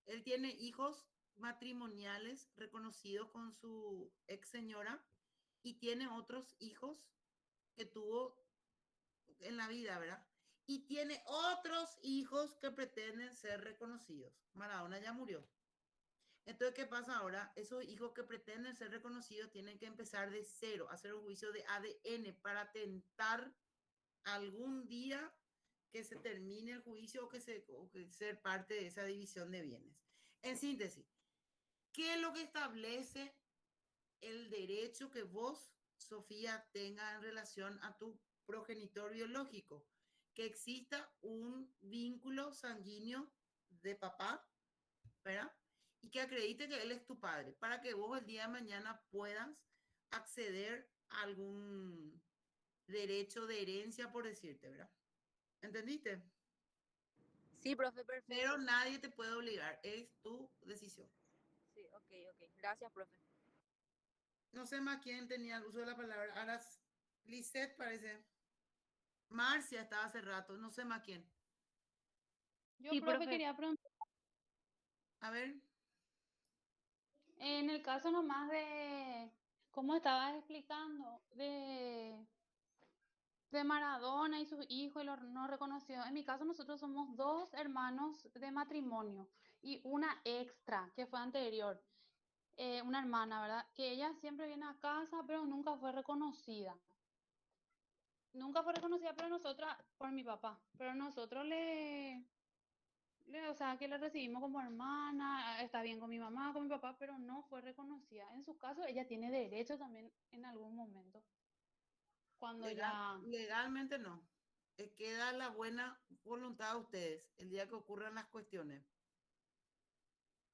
Él tiene hijos matrimoniales reconocidos con su ex señora y tiene otros hijos que tuvo en la vida, ¿verdad? Y tiene otros hijos que pretenden ser reconocidos. Maradona ya murió. Entonces, ¿qué pasa ahora? Esos hijos que pretenden ser reconocidos tienen que empezar de cero, hacer un juicio de ADN para tentar algún día que se termine el juicio o que ser parte de esa división de bienes. En síntesis, ¿qué es lo que establece el derecho que vos, Sofía, tengas en relación a tu progenitor biológico? Que exista un vínculo sanguíneo de papá, ¿verdad? Y que acredite que él es tu padre, para que vos el día de mañana puedas acceder a algún derecho de herencia, por decirte, ¿verdad? ¿Entendiste? Sí, profe, perfecto. Pero nadie te puede obligar, es tu decisión. Sí, ok. Gracias, profe. No sé más quién tenía el uso de la palabra. Ahora, Lisette parece. Marcia estaba hace rato, no sé más quién. Yo, Sí, profe, profe. quería preguntar, A ver, en el caso nomás de, cómo estabas explicando, de Maradona y sus hijos y los no reconocidos. En mi caso, nosotros somos dos hermanos de matrimonio y una extra que fue anterior, una hermana, ¿verdad? Que ella siempre viene a casa, pero nunca fue reconocida. Nunca fue reconocida por nosotras, por mi papá, pero nosotros o sea, que la recibimos como hermana, está bien con mi mamá, con mi papá, pero no fue reconocida. En su caso, ella tiene derecho también en algún momento, cuando ya... legalmente no. Queda la buena voluntad de ustedes el día que ocurran las cuestiones.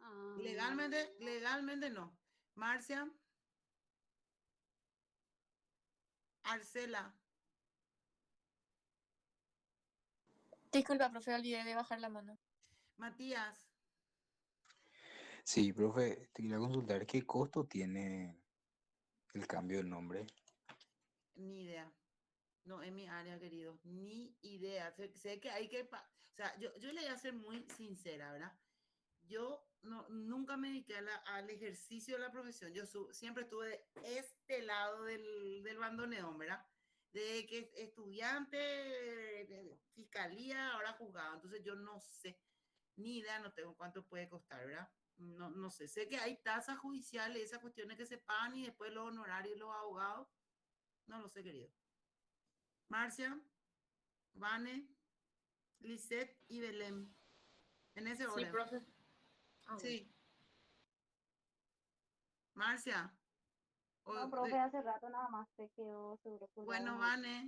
Ah, Legalmente no. Marcia, Arcela, Disculpa, profe, olvidé de bajar la mano. Matías, Sí, profe, te quería consultar qué costo tiene el cambio de nombre. ni idea. No, en mi área, querido, ni idea. Sé que hay que... O sea, yo le voy a ser muy sincera, ¿verdad? Yo nunca me dediqué al ejercicio de la profesión. Yo siempre estuve de este lado del bandoneón, ¿verdad? De que estudiante, de fiscalía, ahora juzgado. Entonces yo no sé, ni idea, no tengo cuánto puede costar, ¿verdad? No sé. Sé que hay tasas judiciales, esas cuestiones que se pagan y después los honorarios, los abogados. No lo sé, querido. Marcia, Vane, Lisette y Belén. En ese Sí, orden. profe. Ah, bueno. Sí. Marcia. No, profe, hace rato nada más se quedó sobre Bueno, Vane.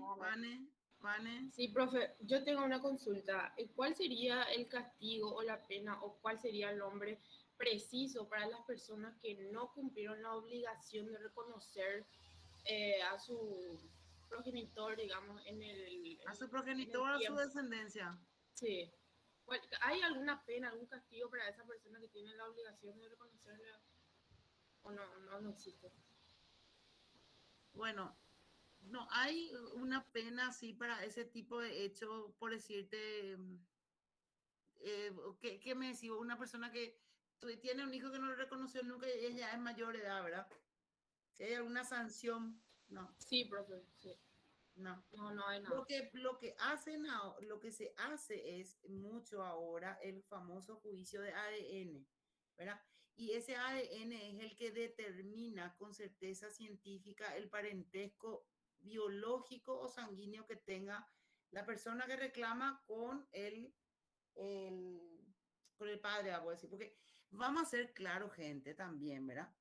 Sí, profe, yo tengo una consulta. ¿Cuál sería el castigo o la pena o cuál sería el nombre preciso para las personas que no cumplieron la obligación de reconocer a su progenitor, digamos, A su en progenitor, el a su tiempo? descendencia. Sí. ¿Hay alguna pena, algún castigo para esa persona que tiene la obligación de reconocerle o no existe? Bueno, no hay una pena así para ese tipo de hecho, por decirte, ¿qué me decís? Una persona que tiene un hijo que no lo reconoció nunca y ella es mayor de edad, ¿verdad? Si hay alguna sanción, no. Sí, profe, sí. No. No hay nada. Lo que se hace es mucho ahora el famoso juicio de ADN, ¿verdad? Y ese ADN es el que determina con certeza científica el parentesco biológico o sanguíneo que tenga la persona que reclama con con el padre, vamos a decir, porque vamos a ser claros, gente, también, ¿verdad?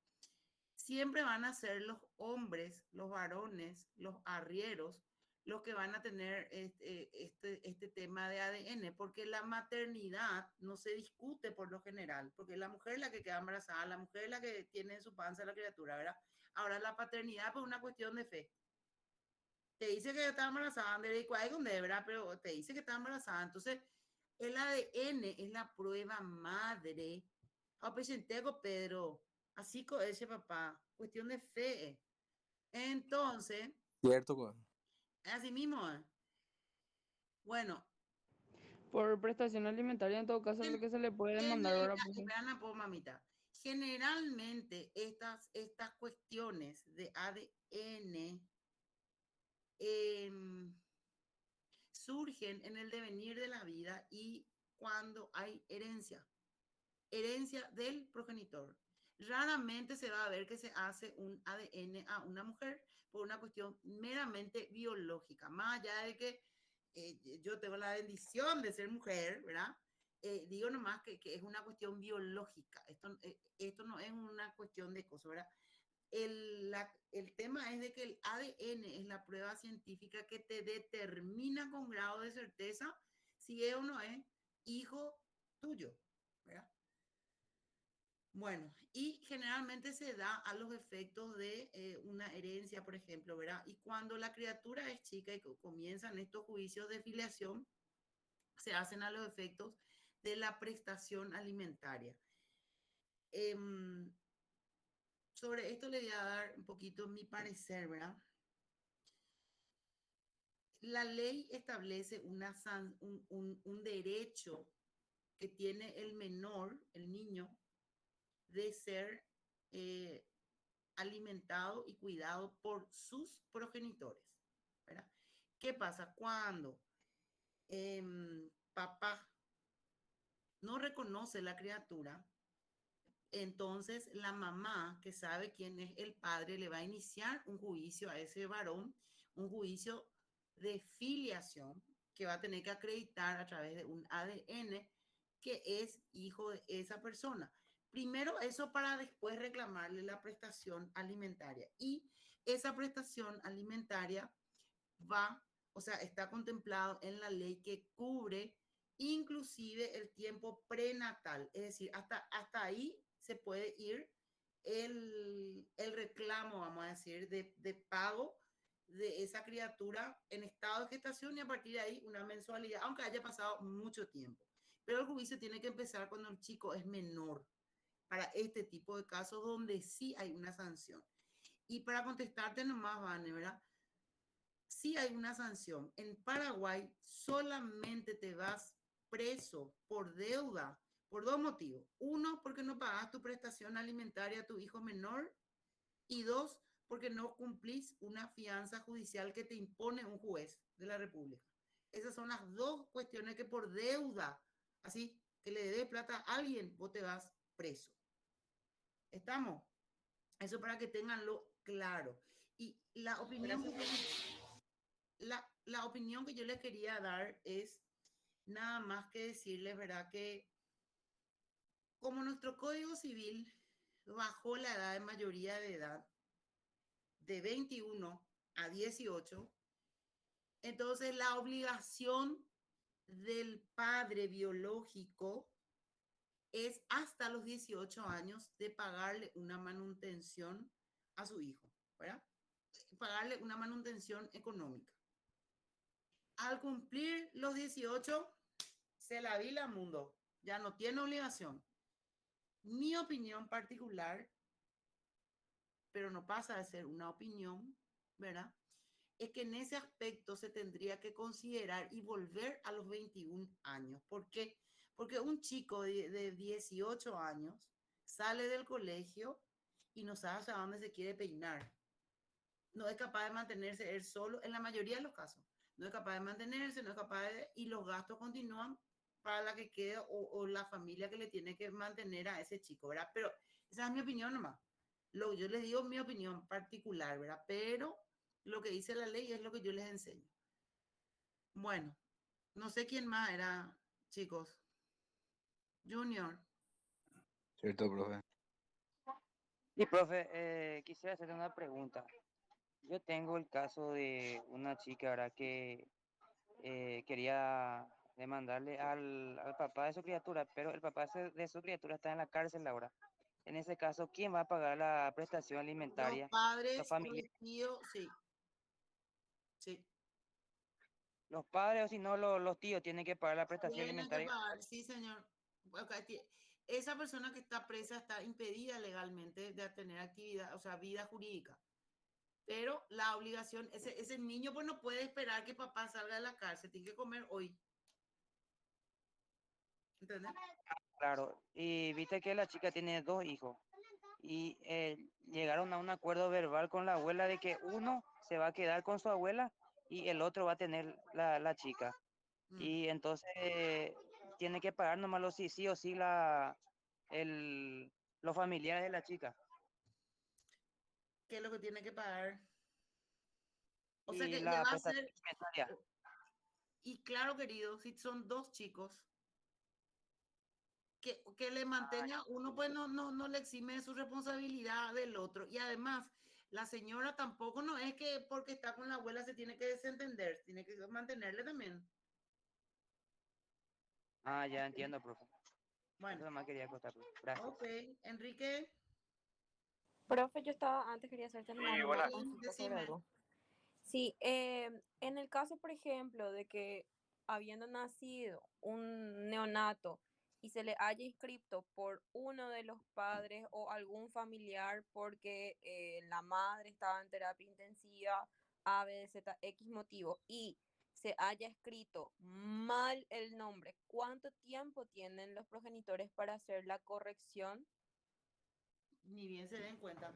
Siempre van a ser los hombres, los varones, los arrieros, los que van a tener este tema de ADN, porque la maternidad no se discute por lo general, porque la mujer es la que queda embarazada, la mujer es la que tiene en su panza la criatura, ¿verdad? Ahora, la paternidad pues, es una cuestión de fe. Te dice que está embarazada, ¿verdad? Pero te dice que está embarazada. Entonces, el ADN es la prueba madre. Pedro, así con ese papá, cuestión de fe. Entonces, Cierto, pues. así mismo. Bueno. Por prestación alimentaria, en todo caso, lo que se le puede demandar ahora. Mamita. Generalmente estas cuestiones de ADN em, surgen en el devenir de la vida y cuando hay herencia del progenitor. Raramente se va a ver que se hace un ADN a una mujer por una cuestión meramente biológica, más allá de que yo tengo la bendición de ser mujer, ¿verdad? Digo nomás que es una cuestión biológica, esto no es una cuestión de cosas, ¿verdad? El tema es de que el ADN es la prueba científica que te determina con grado de certeza si es o no es hijo tuyo, ¿verdad? Bueno, y generalmente se da a los efectos de una herencia, por ejemplo, ¿verdad? Y cuando la criatura es chica y comienzan estos juicios de filiación, se hacen a los efectos de la prestación alimentaria. Sobre esto le voy a dar un poquito mi parecer, ¿verdad? La ley establece un derecho que tiene el menor, el niño, de ser alimentado y cuidado por sus progenitores, ¿verdad? ¿Qué pasa? Cuando papá no reconoce la criatura, entonces la mamá, que sabe quién es el padre, le va a iniciar un juicio a ese varón, un juicio de filiación que va a tener que acreditar a través de un ADN que es hijo de esa persona. Primero eso para después reclamarle la prestación alimentaria. Y esa prestación alimentaria va, o sea, está contemplado en la ley que cubre inclusive el tiempo prenatal. Es decir, hasta ahí se puede ir el reclamo, vamos a decir, de pago de esa criatura en estado de gestación y a partir de ahí una mensualidad, aunque haya pasado mucho tiempo. Pero el juicio tiene que empezar cuando el chico es menor para este tipo de casos donde sí hay una sanción. Y para contestarte nomás, Vane, ¿verdad? Sí hay una sanción. En Paraguay solamente te vas preso por deuda por dos motivos. Uno, porque no pagas tu prestación alimentaria a tu hijo menor. Y dos, porque no cumplís una fianza judicial que te impone un juez de la República. Esas son las dos cuestiones que por deuda, así que le dé plata a alguien, vos te vas preso. ¿Estamos? Eso para que tenganlo claro. Y la opinión, la opinión que yo les quería dar es nada más que decirles, ¿verdad? Que como nuestro Código Civil bajó la edad de mayoría de edad de 21 a 18, entonces la obligación del padre biológico es hasta los 18 años de pagarle una manutención a su hijo, ¿verdad? Pagarle una manutención económica. Al cumplir los 18, se la vila al mundo, ya no tiene obligación. Mi opinión particular, pero no pasa de ser una opinión, ¿verdad? Es que en ese aspecto se tendría que considerar y volver a los 21 años. ¿Por qué? Porque un chico de 18 años sale del colegio y no sabe a dónde se quiere peinar. No es capaz de mantenerse él solo, en la mayoría de los casos. No es capaz de mantenerse, no es capaz de... Y los gastos continúan para la que quede o la familia que le tiene que mantener a ese chico, ¿verdad? Pero esa es mi opinión nomás. Yo les digo mi opinión particular, ¿verdad? Pero lo que dice la ley es lo que yo les enseño. Bueno, no sé quién más era, chicos. Junior. Cierto, profe. Sí, profe, quisiera hacerle una pregunta. Yo tengo el caso de una chica, ¿verdad? Que quería demandarle al papá de su criatura, pero el papá de su criatura está en la cárcel ahora. En ese caso, ¿quién va a pagar la prestación Los alimentaria? padres Los o familiares. el tío, sí. Sí. Los padres o si no, los tíos tienen que pagar la prestación Tienen que alimentaria. pagar, sí, señor. Esa persona que está presa está impedida legalmente de tener actividad, o sea, vida jurídica. Pero la obligación, ese niño pues no puede esperar que papá salga de la cárcel, tiene que comer hoy. ¿Entendés? Claro, y viste que la chica tiene 2 hijos y llegaron a un acuerdo verbal con la abuela de que uno se va a quedar con su abuela y el otro va a tener la chica. Mm. Y entonces tiene que pagar nomás sí, sí o sí los familiares de la chica. ¿Qué es lo que tiene que pagar? O sea Y que le la va a prestación hacer, alimentaria. y claro, querido, si son dos chicos, que le mantenga, uno pues no le exime de su responsabilidad del otro. Y además, la señora tampoco no es que porque está con la abuela se tiene que desentender, tiene que mantenerle también. Ah, ya entiendo, profe. Bueno, Eso nomás quería contar. Gracias. ok. Enrique, Profe, yo estaba antes, quería hacerte nomás sí, una consulta sobre decime. algo. Sí, en el caso, por ejemplo, de que habiendo nacido un neonato y se le haya inscrito por uno de los padres o algún familiar porque la madre estaba en terapia intensiva, A, B, Z, X motivo, y se haya escrito mal el nombre, ¿cuánto tiempo tienen los progenitores para hacer la corrección? Ni bien se den cuenta.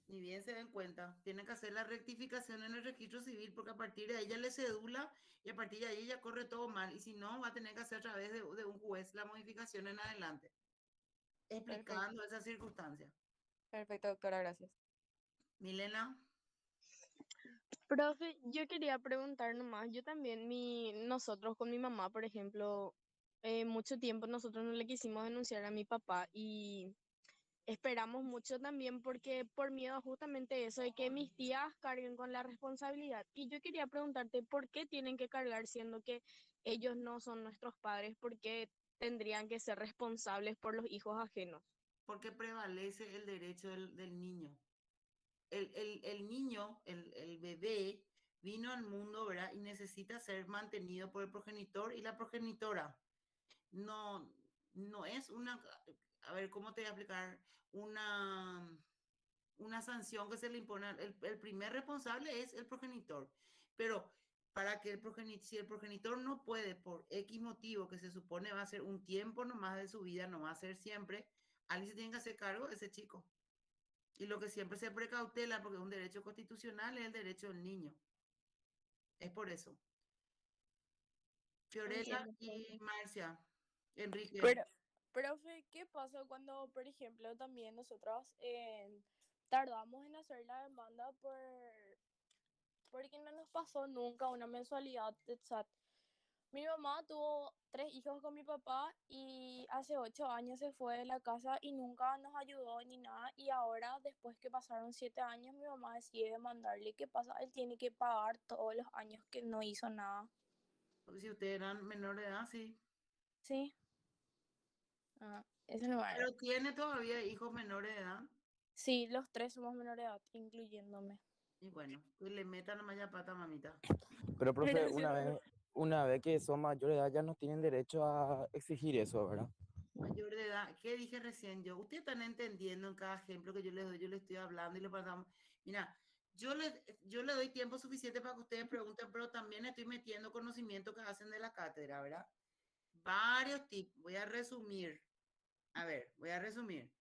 Ni bien se den cuenta. Tienen que hacer la rectificación en el registro civil porque a partir de ahí ya le cedula y a partir de ahí ya corre todo mal. Y si no, va a tener que hacer a través de un juez la modificación en adelante, Perfecto, explicando esa circunstancia. perfecto, doctora, gracias. Milena, Profe, yo quería preguntar nomás, yo también, nosotros con mi mamá, por ejemplo, mucho tiempo nosotros no le quisimos denunciar a mi papá y esperamos mucho también porque por miedo a justamente eso de que mis tías carguen con la responsabilidad. Y yo quería preguntarte, ¿por qué tienen que cargar siendo que ellos no son nuestros padres? ¿Por qué tendrían que ser responsables por los hijos ajenos? porque prevalece el derecho del niño. El niño, el bebé, vino al mundo, ¿verdad? Y necesita ser mantenido por el progenitor y la progenitora. No, no es una, a ver, ¿cómo te voy a explicar? Una, una sanción que se le impone. El primer responsable es el progenitor. Pero para que si el progenitor no puede, por X motivo, que se supone va a ser un tiempo nomás de su vida, no va a ser siempre, alguien se tiene que hacer cargo de ese chico. Y lo que siempre se precautela, porque es un derecho constitucional, es el derecho del niño. Es por eso. Fiorella Entiendo, y profe. Marcia, Enrique. Pero, profe, ¿qué pasa cuando, por ejemplo, también nosotros tardamos en hacer la demanda porque no nos pasó nunca una mensualidad de SAT? Mi mamá tuvo 3 hijos con mi papá y hace 8 años se fue de la casa y nunca nos ayudó ni nada. Y ahora, después que pasaron 7 años, mi mamá decide demandarle. ¿Qué pasa? Él tiene que pagar todos los años que no hizo nada. Si ustedes eran menor de edad, sí. Sí. Ah, eso no va. Pero tiene todavía hijos menores de edad. Sí, los 3 somos menores de edad, incluyéndome. Y bueno, pues le metan nomás ya pata, mamita. Pero, profe, Gracias, profe. una vez que son mayores de edad ya no tienen derecho a exigir eso, ¿verdad? Mayor de edad, ¿qué dije recién yo? Ustedes están entendiendo en cada ejemplo que yo les doy, yo les estoy hablando y le pasamos. Mira, yo le doy tiempo suficiente para que ustedes pregunten, pero también estoy metiendo conocimiento que hacen de la cátedra, ¿verdad? Varios tips, voy a resumir. A ver, voy a resumir.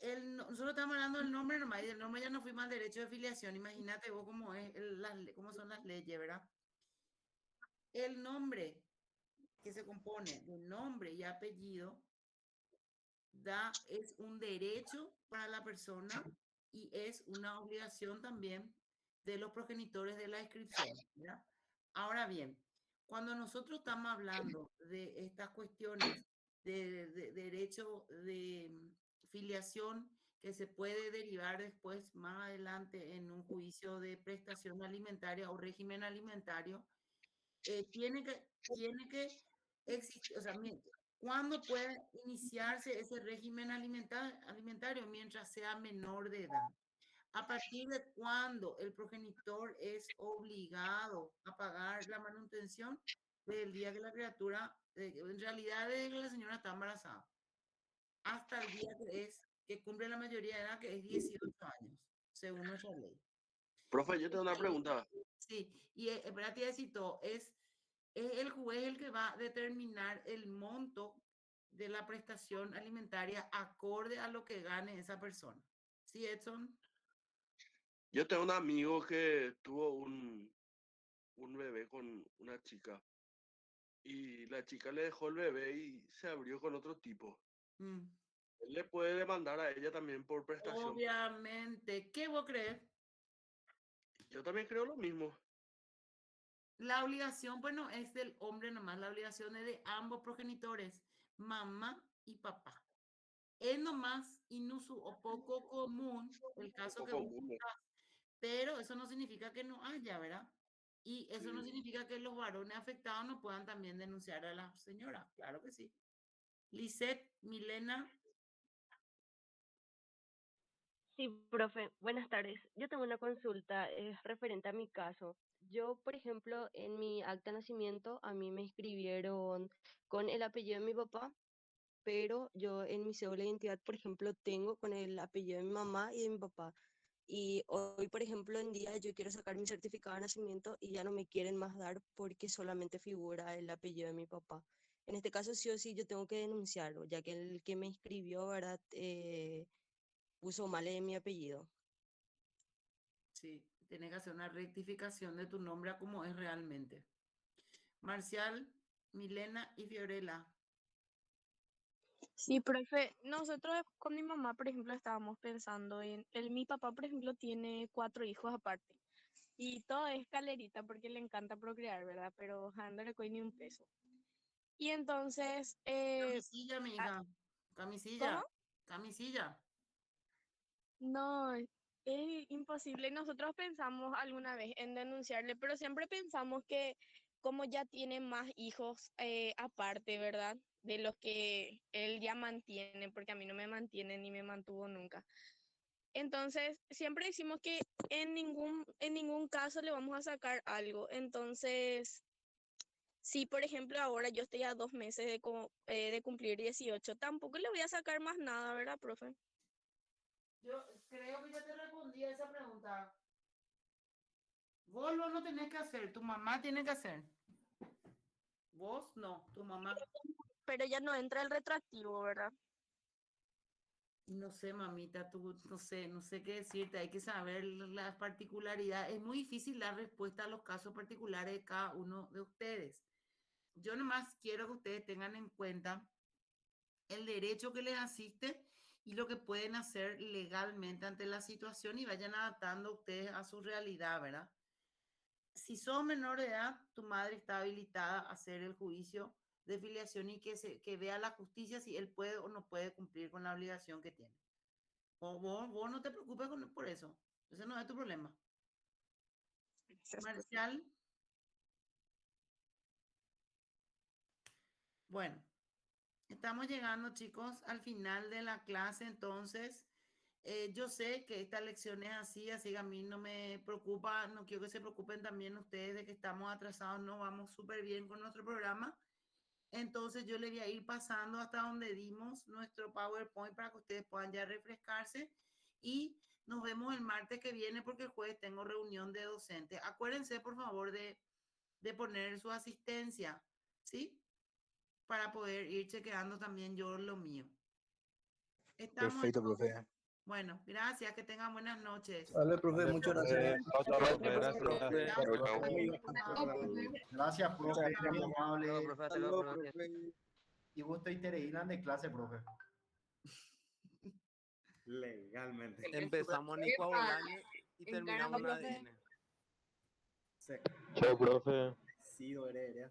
Nosotros estamos hablando del nombre nomás, y del nombre ya no fuimos al derecho de filiación. Imagínate vos cómo, cómo son las leyes, ¿verdad? El nombre que se compone de nombre y apellido es un derecho para la persona y es una obligación también de los progenitores de la inscripción, ¿verdad? Ahora bien, cuando nosotros estamos hablando de estas cuestiones de derecho de filiación que se puede derivar después, más adelante, en un juicio de prestación alimentaria o régimen alimentario, tiene que existir, o sea, ¿cuándo puede iniciarse ese régimen alimentario? Mientras sea menor de edad. ¿A partir de cuándo el progenitor es obligado a pagar la manutención? Desde el día que la criatura, en realidad desde que la señora está embarazada, hasta el día que cumple la mayoría de edad, que es 18 años, según nuestra ley. Profe, yo tengo una pregunta. Sí, y espérate, es el juez el que va a determinar el monto de la prestación alimentaria acorde a lo que gane esa persona. ¿Sí, Edson? Yo tengo un amigo que tuvo un bebé con una chica y la chica le dejó el bebé y se abrió con otro tipo. Mm. Él le puede demandar a ella también por prestación. Obviamente. ¿Qué vos crees? Yo también creo lo mismo. La obligación, bueno, es del hombre nomás, la obligación es de ambos progenitores, mamá y papá. Es nomás inusual o poco común el caso que vos contás, pero eso no significa que no haya, ¿verdad? Y eso no significa que los varones afectados no puedan también denunciar a la señora, claro que sí. Lisette, Milena. Sí, profe, buenas tardes. Yo tengo una consulta, es referente a mi caso. Yo, por ejemplo, en mi acta de nacimiento, a mí me inscribieron con el apellido de mi papá, pero yo en mi cédula de identidad, por ejemplo, tengo con el apellido de mi mamá y de mi papá. Y hoy, por ejemplo, en día yo quiero sacar mi certificado de nacimiento y ya no me quieren más dar porque solamente figura el apellido de mi papá. En este caso, sí o sí, yo tengo que denunciarlo, ya que el que me inscribió, ¿verdad? Puso mal en mi apellido. Sí, tienes que hacer una rectificación de tu nombre a como es realmente. Marcial, Milena y Fiorella. Sí, profe, nosotros con mi mamá, por ejemplo, estábamos pensando mi papá, por ejemplo, tiene 4 hijos aparte y todo es calerita porque le encanta procrear, ¿verdad? Pero a no le coge ni un peso. Y entonces, Camisilla, mi hija. ¿cómo? Camisilla. Camisilla. No, es imposible. Nosotros pensamos alguna vez en denunciarle, pero siempre pensamos que como ya tiene más hijos aparte, ¿verdad? De los que él ya mantiene, porque a mí no me mantiene ni me mantuvo nunca. Entonces, siempre decimos que en ningún caso le vamos a sacar algo. Entonces, si por ejemplo ahora yo estoy a 2 meses de cumplir 18, tampoco le voy a sacar más nada, ¿verdad, profe? Yo creo que ya te respondí a esa pregunta. Vos lo no tenés que hacer, tu mamá tiene que hacer. Vos no, tu mamá. Pero ya no entra el retroactivo, ¿verdad? No sé, mamita, tú no sé qué decirte, hay que saber las particularidades. Es muy difícil dar respuesta a los casos particulares de cada uno de ustedes. Yo nomás quiero que ustedes tengan en cuenta el derecho que les asiste y lo que pueden hacer legalmente ante la situación y vayan adaptando ustedes a su realidad, ¿verdad? Si sos menor de edad, tu madre está habilitada a hacer el juicio de filiación y que vea la justicia si él puede o no puede cumplir con la obligación que tiene. Vos no te preocupes por eso. Ese no es tu problema. Marcial. Bueno, estamos llegando, chicos, al final de la clase, entonces yo sé que esta lección es así que a mí no me preocupa, no quiero que se preocupen también ustedes de que estamos atrasados, no vamos súper bien con nuestro programa. Entonces yo le voy a ir pasando hasta donde dimos nuestro PowerPoint para que ustedes puedan ya refrescarse y nos vemos el martes que viene porque el jueves tengo reunión de docentes. Acuérdense, por favor, de poner su asistencia, ¿sí? Para poder ir chequeando también yo lo mío. Estamos Perfecto, profe. Bueno, gracias, que tengan buenas noches. Vale, profe, muchas gracias. Gracias, profe, muy amable. Hasta luego, profe. Y vos estoy Tereina de clase, profe. Legalmente. Empezamos Nico Bolaño y terminamos la ADN. Chao, profe. Sí, Heredia.